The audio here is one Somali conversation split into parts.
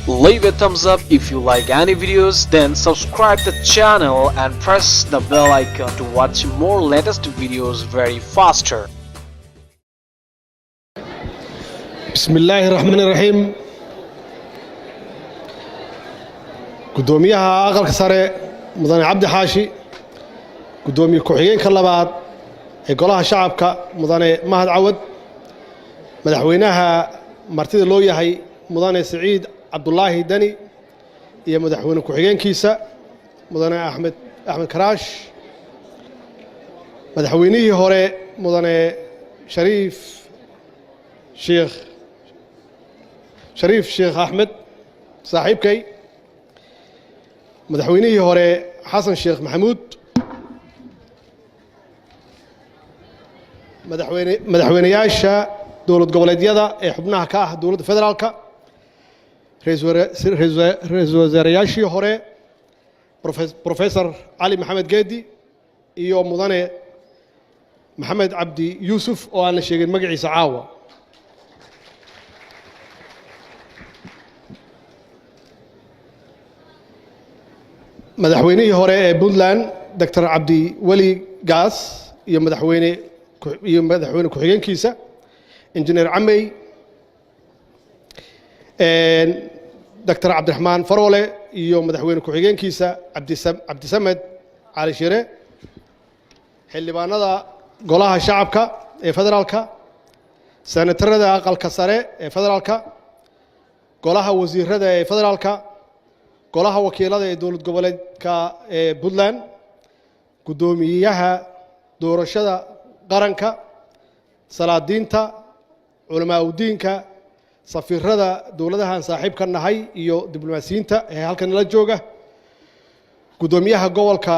Leave a thumbs up if you like any videos, then subscribe the channel and press the bell icon to watch more latest videos very faster. بسم الله الرحمن الرحيم. قدوميها أقل كسر مدن عبد حاشي قدومي كحيين كلابات يقولها شعبك مدن مهد عود مدحوينها مرتدى لويا هي مدن سعيد عبد الله دني هي مدحوين كحيين كيسة مدن أحمد كراش مدحوينيه هوري مدن شريف شيخ أحمد صاحبكي مدحوينيه هوري حسن شيخ محمود مدحوينياشا دولة goboleedyada ee xubnaha ka ah dowladda federaalka ra'iisul wasaarayaashii hore professor Ali Maxamed Geedi iyo mudane Maxamed Cabdi Yuusuf oo aan la sheegin magaciisa caawa madaxweynihii hore ee Puntland Dr. Cabdi Wali Gaas iyo madaxweyne ku-xigeenkiisa Engineer Camey Dr. Cabdiraxmaan Faroole iyo madaxweyne ku-xigeenkiisa Cabdisamed Cali Shire xildhibaanada golaha shacabka ee federaalka senatarada aqalka sare ee federaalka golaha wasiirada ee federaalka golaha wakiilada ee dowlad goboleedka ee Puntland gudoomiyaha doorashada qaranka salaadiinta culamaa u diinka safiirada dowladahan saaxiibka nahay iyo diblomaasiyiinta ee halkan la jooga gudoomiyaha gobolka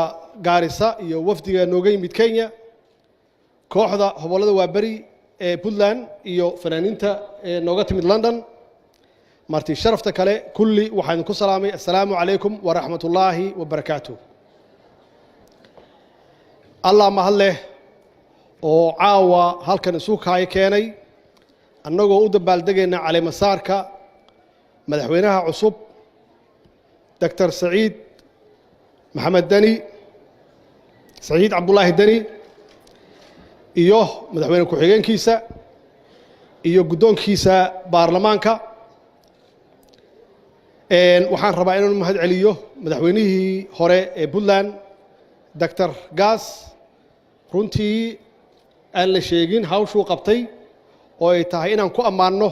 Gaarisa iyo wafdiga nooga yimid Kenya kooxda hobolada waabari ee Puntland iyo fanaaniinta ee nooga timid London marti sharafta kale kulli waxaan ku salaamay assalaamu calaykum wa rahmatullaahi wa barakaatuh Allah mahadleh oo caawa halkan isu kaay keenay annagoo u dabaaldegayna caleemasaarka madaxweynaha cusub Dr. Saciid Cabdullaahi Dani iyo madaxweyne ku-xigeenkiisa iyo guddoonkiisa baarlamaanka waxaan rabaa inaan mahad celiyo madaxweynihii hore ee Puntland Dr. Gaas runtii aan la sheegin hawshuu qabtay oo ay tahay inaan ku ammaanno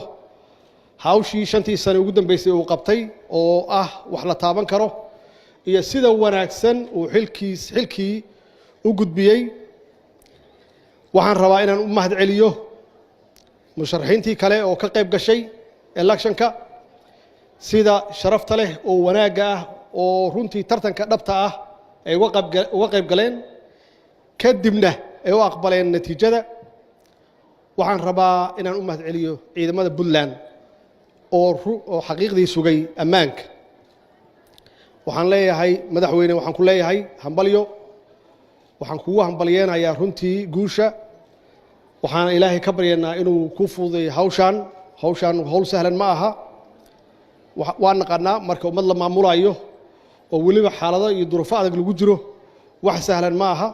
hawshii 5 sano ugu dambeysay uu qabtay oo ah wax la taaban karo iyo sida wanaagsan uu xilkii u gudbiyay waxaan rabaa inaan u mahad celiyo musharaxiintii kale oo ka qayb gashay electionka sida sharafta leh oo wanaaga ah oo runtii tartanka dhabta ah ay uga qayb galeen kadibna ay u aqbaleen natiijada waxaan rabaa inaan u mahad celiyo ciidamada Puntland oo xaqiiqdii sugay ammaanka waxaan leeyahay madaxweyne waxaan ku leeyahay hambalyo waxaan kugu hambalyeenayaa runtii guusha waxaan ilaahay ka baryaynaa inuu ku fududeeyo hawshan hawl sahlan ma aha waan naqaanaa marka ummad la maamulayo oo weliba xaalado iyo duruufo adag lagu jiro wax sahlan ma aha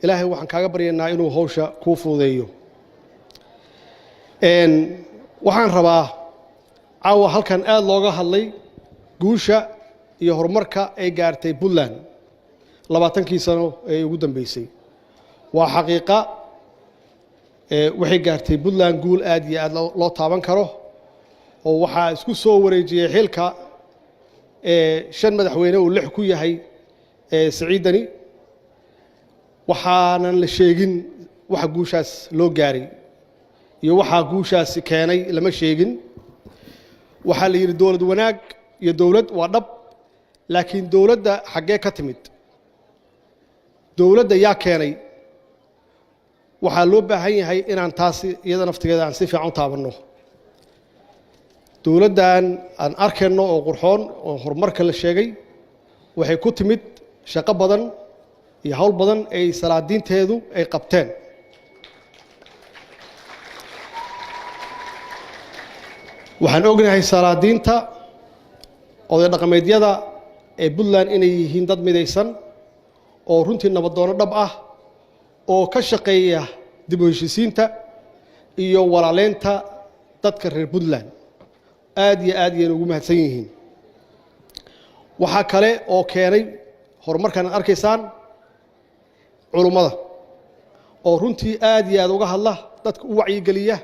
ilaahay waxaan kaaga baryaynaa inuu hawsha ku fududeeyo waxaan rabaa caawa halkan aad looga hadlay guusha iyo horumarka ay gaartay Puntland 20 sano ee ugu dambeysay waa xaqiiqa waxay gaartay Puntland guul aad iyo aad loo taaban karo oo waxaa isku soo wareejiyay xilka 5 madaxweyne uu 6 ku yahay Saciid Dani waxaanan la sheegin waxa guushaas loo gaaray iyo waxa guushaas keenay lama sheegin waxa la yiri dawlad wanaag iyo dawlad waa dhab laakiin dawladda xagee ka timid dawladda yaa keenay waxa loo baahan yahay inaan taasi iyada naftigeeda aan si fiican u taabanno dawladdan aan arkayno oo qurxoon oo horumarka la sheegay waxay ku timid shaqo badan iyo hawl badan ay salaadiinteedu ay qabteen waxaan ognahay salaadiinta oday dhaqameedyada ee Puntland inay yihiin dad midaysan oo runtii nabadoono dhab ah oo ka shaqeeya dib u heshiisiinta iyo walaaleynta dadka reer Puntland aad iyo aad ugu mahadsan yihiin waxa kale oo keenay horumarkan arkaysaan culummada oo runtii aad iyo aad uga hadla dadka u wacyi geliya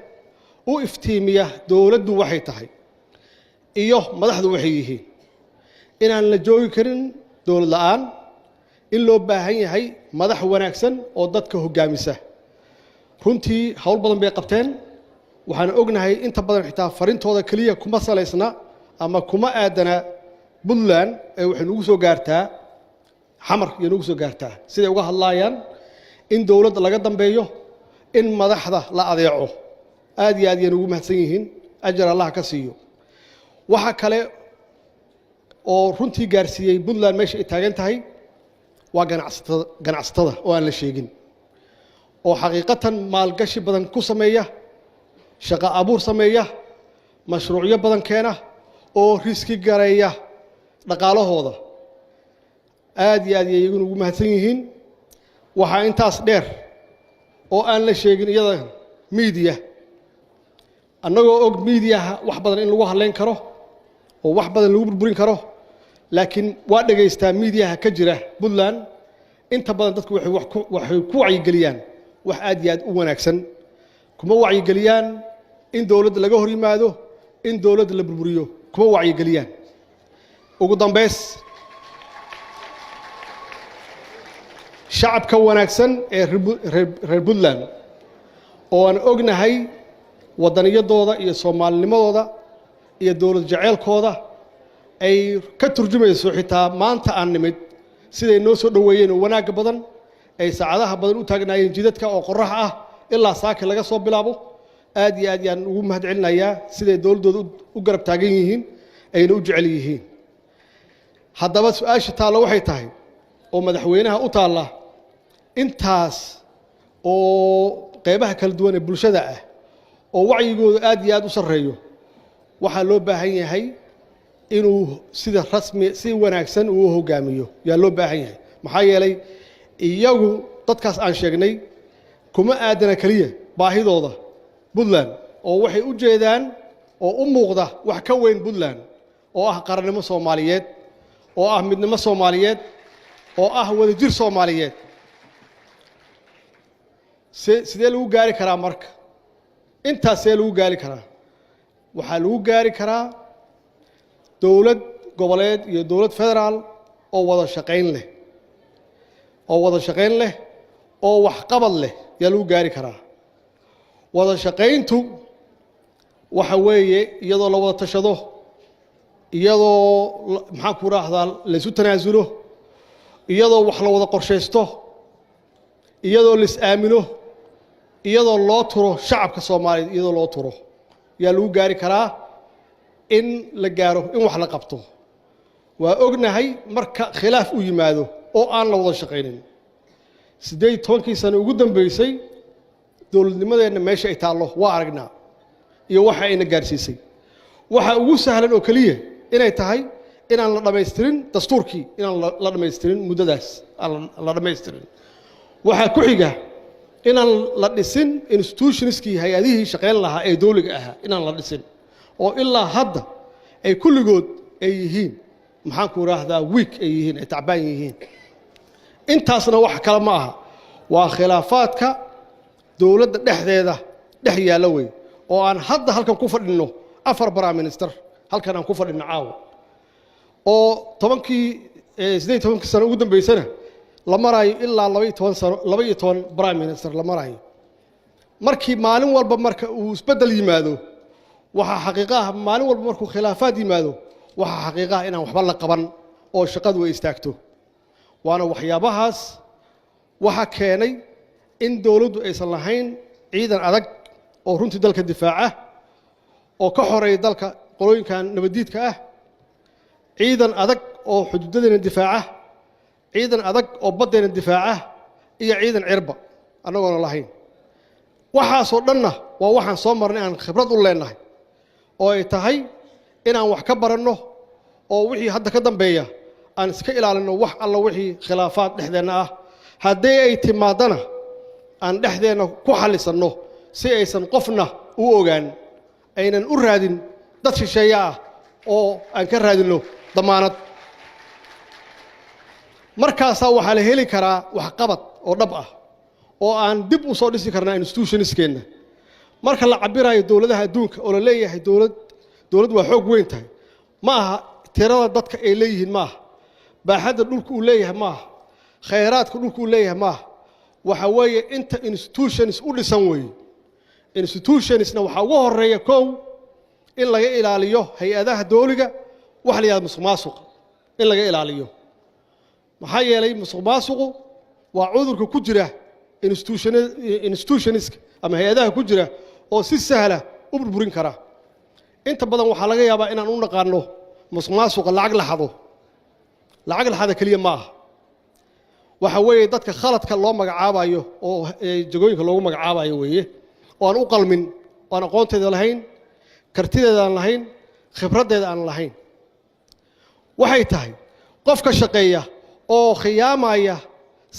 u iftiimiya dawladdu waxay tahay iyo madaxdu waxay yihiin inaan la joogi karin dawlad la'aan in loo baahan yahay madax wanaagsan oo dadka hogaamisa runtii hawl badan bay qabteen waxaan ognahay inta badan xitaa farintooda kaliya kuma saleysna ama kuma aadana Puntland ay waxay nagu soo gaartaa xamar iyo nagu soo gaartaa siday uga hadlayaan in dawladda laga dambeeyo in madaxda la adeeco aad iyo aad ugu mahadsan yihiin ajar Allah ka siiyo waxa kale oo runtii gaarsiiyay Puntland meesha ay taagan tahay waa ganacsatada oo aan la sheegin oo xaqiiqatan maalgashi badan ku sameeya shaqo abuur sameeya mashruucyo badan keena oo riski gareeya dhaqaalahooda aad iyo aad ugu mahadsan yihiin waxa intaas dheer oo aan la sheegin iyada media annagoo og media wax badan in lagu hadleen karo oo wax badan lagu burburin karo laakiin waa dhageystaa media ka jira Puntland inta badan dadku waxay ku wacyi geliyaan wax aad iyo aad u wanaagsan kuma wacyi geliyaan in dawladda laga hor yimaado in dawladda la burburiyo kuma wacyi geliyaan ugu dambeys shacabka wanaagsan ee reer Puntland oo aan ognahay wadaniyadooda iyo Soomaalinimadooda iyo dawlad jaceelkooda ay ka turjumayso xitaa maanta aan nimid siday noo soo dhaweeyeen wanaag badan ay saacadaha badan u taagnaayeen jidadka oo qorax ah ilaa saaka laga soo bilaabo aad iyo aad yaan ugu mahadcelinayaa siday dawladooda u garab taagan yihiin ayna u jecel yihiin haddaba su'aasha taalo waxay tahay oo madaxweynaha u taala intaas oo qaybaha kala duwan ee bulshada ah oo wacyigooda aad iyo aad u sareeyo waxa loo baahan yahay inuu sida rasmi si wanaagsan uu hogaamiyo yaa loo baahan yahay maxaa yeelay iyagu dadkaas aan sheegnay kuma aadana kaliya baahidooda Puntland oo waxay u jeedaan oo u muuqda wax ka weyn Puntland oo ah qarannimo Soomaaliyeed oo ah midnimo Soomaaliyeed oo ah wadajir Soomaaliyeed sidee lagu gaari karaa marka intaas lagu gaari karaa waxa lagu gaari karaa dawlad goboleed iyo dawlad federaal oo wada shaqayn leh oo wax qabad leh yaa lagu gaari karaa wada shaqayntu waxa weeye iyadoo la wada tashado iyadoo maxaan ku raahdaa la isu tanaasulo iyadoo wax la wada qorsheysto iyadoo la is aamino iyadoo loo turo shacabka Soomaaliyeed iyadoo loo turo yaa lagu gaari karaa in la gaaro in wax la qabto waa ognahay marka khilaaf u yimaado oo aan la wada shaqeynin 18 sano ugu dambeysay dawladnimadeena meesha ay taalo waa aragnaa iyo waxa ayna gaarsiisay waxa ugu sahlan oo kaliya inay tahay inaan la dhameystirin dastuurkii inaan la dhameystirin muddadaas la dhameystirin waxa ku xiga inaan la dhisin institutionskii hay'adihii shaqeyn lahaa ee dawliga ahaa inaan la dhisin oo ilaa hadda ay kulligood ay yihiin maxaan ku raahdaa week ay yihiin ay tacbaan yihiin intaasna wax kale ma aha waa khilaafaadka dawladda dhexdeeda dhex yaala way oo aan hadda halkan ku fadhino 4 prime minister halkan aan ku fadhino caawa oo 18 sano ugu dambeysana la marayo ilaa 12 sano 12 prime minister la marayo markii maalin walba marka uu isbedel yimaado waxa xaqiiqaha maalin walba markuu khilaafaad yimaado waxa xaqiiqaha inaan waxba la qaban oo shaqadu ay istaagto waana waxyaabahaas waxa keenay in dawladdu aysan lahayn ciidan adag oo runtii dalka difaaca oo ka xoreeya dalka qolooyinkan nabadiidka ah ciidan adag oo xuduudadeena difaaca ciidan adag oo baddeena difaaca iyo ciidan cirba annagoona lahayn waxaasoo dhanna waa waxaan soo marnay aan khibrad u leenahay oo ay tahay inaan wax ka baranno oo wixii hadda ka dambeeya aan iska ilaalino wax alla wixii khilaafaad dhexdeena ah haddii ay timaadana aan dhexdeena ku xallisanno si aysan qofna u ogaan aynan u raadin dad shisheeye ah oo aan ka raadino damaanad markaasaa waxaa la heli karaa waxqabad oo dhab ah oo aan dib u soo dhisi karnaa institutionskeenna marka la cabirayo dowladaha adduunka oo la leeyahay dowlad waa xoog weyn tahay ma aha tirada dadka ay leeyihiin ma aha baaxadda dhulka uu leeyahay ma aha khayraadka dhulka uu leeyahay ma aha waxa weeye inta institutions u dhisan weeye institutionsna waxaa ugu horeeya kow in laga ilaaliyo hay-adaha dowliga wax la yidhahdo musuqmaasuqa in laga ilaaliyo maxaa yeelay musuqmaasuqu waa cudurka ku jira institutionska ama hay-adaha ku jira oo si sahla u burburin kara inta badan waxaa laga yaabaa inaan u naqaano musuqmaasuqa lacag la xada keliya ma aha waxa weeye dadka khaladka loo magacaabayo oo jagooyinka loogu magacaabayo weeye oo aan u qalmin oo aan aqoonteeda lahayn kartideeda aan lahayn khibraddeeda aan lahayn waxay tahay qofka shaqeeya oo khiyaamaya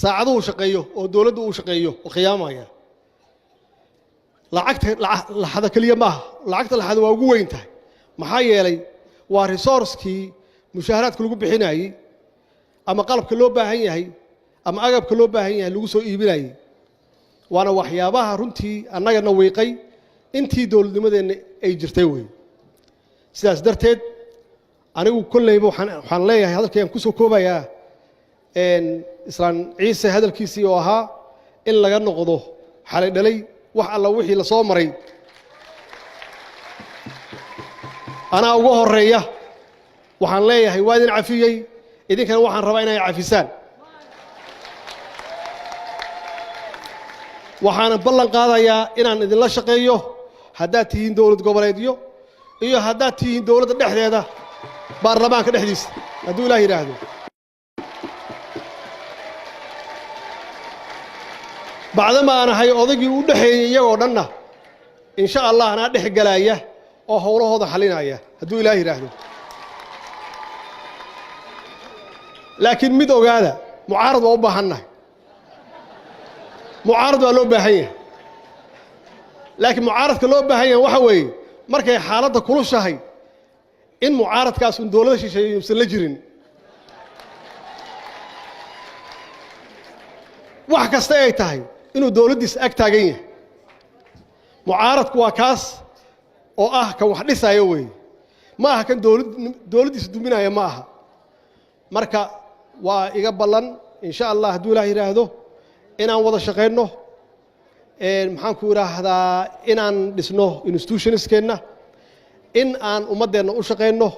saacaduhu shaqeeyo oo dowladdu uu shaqeeyo oo khiyaamaya lacagta laxada keliya maaha lacagta laxada waa ugu weyn tahay maxaa yeelay waa resourcekii mushaaharaadka lagu bixinayey ama qalabka loo baahan yahay ama agabka loo baahan yahay lagu soo iibinayey waana waxyaabaha runtii annagana wiiqay intii dowladnimadeenna ay jirtay wey sidaas darteed anigu kolleyba waxaan leeyahay hadalkayaan ku soo koobayaa islaan ciise hadalkiisii oo ahaa in laga noqdo xalay dhalay wax alla wixii la soo maray anaa ugu horeeya waxaan leeyahay waa idin cafiyey idinkana waxaan rabaa inay cafisaan waxaana ballan qaadayaa inaan idinla shaqeeyo haddaad tihiin dowlad goboleedyo iyo haddaad tihiin dowladda dhexdeeda baarlamaanka dhexdiisa hadduu ilaah yidhaahdo bacdama aan ahay odaygii u dhexeeyey iyagoo dhanna insha allah anaa dhex galaaya oo howlahooda xalinaya hadduu ilaah yidhaahdo laakiin mid ogaada mucaarad waa u baahannahay mucaarad waa loo baahan yahay laakiin mucaaradka loo baahan yahay waxa weeye markay xaaladda kulushahay in mucaaradkaas un dowladda shisheeye yuusan la jirin wax kasta ay tahay inuu dowladdiisa ag taagan yahay mucaaradku waa kaas oo ah kan wax dhisaya weeye ma aha kan dowladdiisa duminaya ma aha marka waa iga ballan insha allah hadduu ilaah yidhaahdo inaan wada shaqayno maxaan ku idhaahdaa inaan dhisno institutionskeenna in aan ummaddeenna u shaqayno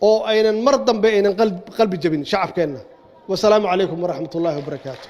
oo aynan mar dambe aynan qalbi jabin shacabkeenna wasalaamu calaykum waraxmat ullaahi wabarakaatu